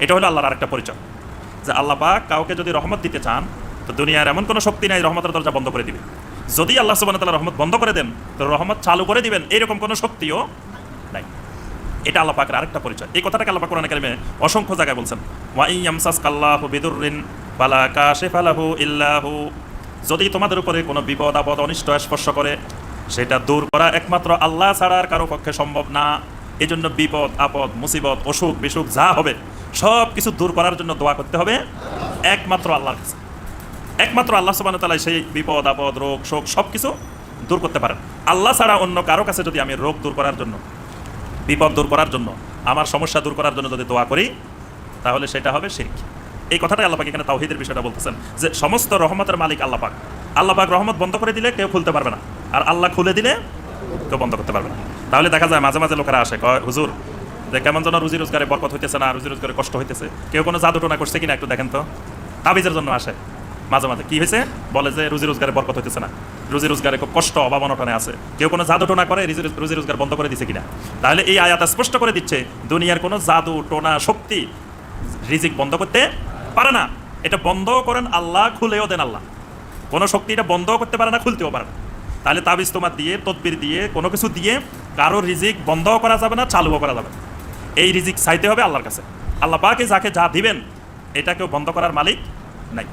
এটা হলো আল্লাহর আরেকটা পরিচয়, যে আল্লাহ পাক কাউকে যদি রহমত দিতে চান তো দুনিয়ার এমন কোনো শক্তি নাই রহমতের দরজা বন্ধ করে দিবে। যদি আল্লাহ সুবহানাহু ওয়া তাআলা রহমত বন্ধ করে দেন তো রহমত চালু করে দিবেন, এরকম কোনো শক্তিও নাই। এটা আল্লাহ পাকের আরেকটা পরিচয়। এই কথাটাকে আল্লাহ পাক কোরআনে কারিমে অসংখ্য জায়গায় বলছেন, ওয়া ইন ইয়ামসাসকাল্লাহু বিদুররিন ফালা কাশিফা লাহু ইল্লা হু। যদি তোমাদের উপরে কোনো বিপদ আপদ অনিষ্ট স্পর্শ করে, সেটা দূর করা একমাত্র আল্লাহ ছাড়া আর কারো পক্ষে সম্ভব না। এই জন্য বিপদ আপদ মুসিবত অসুখ বিসুখ যা হবে সব কিছু দূর করার জন্য দোয়া করতে হবে একমাত্র আল্লাহর কাছে। একমাত্র আল্লাহ সুবহানাহু ওয়া তাআলা সেই বিপদ আপদ রোগ শোক সব কিছু দূর করতে পারেন। আল্লাহ ছাড়া অন্য কারো কাছে যদি আমি রোগ দূর করার জন্য, বিপদ দূর করার জন্য, আমার সমস্যা দূর করার জন্য যদি দোয়া করি, তাহলে সেটা হবে শিরক। এই কথাটাই আল্লাহ পাক এখানে তাওহীদের বিষয়টা বলতেছেন, যে সমস্ত রহমতের মালিক আল্লাহ পাক। আল্লাহ পাক রহমত বন্ধ করে দিলে কেউ খুলতে পারবে না, আর আল্লাহ খুলে দিলে কেউ বন্ধ করতে পারবে না। তাহলে দেখা যায় মাঝে মাঝে লোকেরা আসে, কয় হুজুর যে কেমন যেন রুজি রোজগারে বরকত হইতেছে না, রুজি রোজগারে কষ্ট হইতেছে, কেউ কোনো জাদু টোনা করছে কিনা একটু দেখেন তো। তাবিজের জন্য আসে মাঝে মাঝে, কি হয়েছে বলে যে রুজি রোজগারে বরকত হইতেছে না, রুজি রোজগারে খুব কষ্ট অভাব অনটনে আছে, কেউ কোনো জাদু টোনা করে রুজি রোজগার বন্ধ করে দিছে কিনা। তাহলে এই আয়াত স্পষ্ট করে দিচ্ছে দুনিয়ার কোনো জাদু টোনা শক্তি রিজিক বন্ধ করতে পারে না। এটা বন্ধ করেন আল্লাহ, খুলেও দেন আল্লাহ। কোনো শক্তি এটা বন্ধও করতে পারে না, খুলতেও পারে না। তাহলে তাবিজ তোমার দিয়ে, তদবির দিয়ে, কোনো কিছু দিয়ে কারো রিজিক বন্ধও করা যাবে না, চালুও করা যাবে না। এই রিজিক চাইতে হবে আল্লাহর কাছে। আল্লাহ পাকে যাকে যা দিবেন এটা কেউ বন্ধ করার মালিক নাই।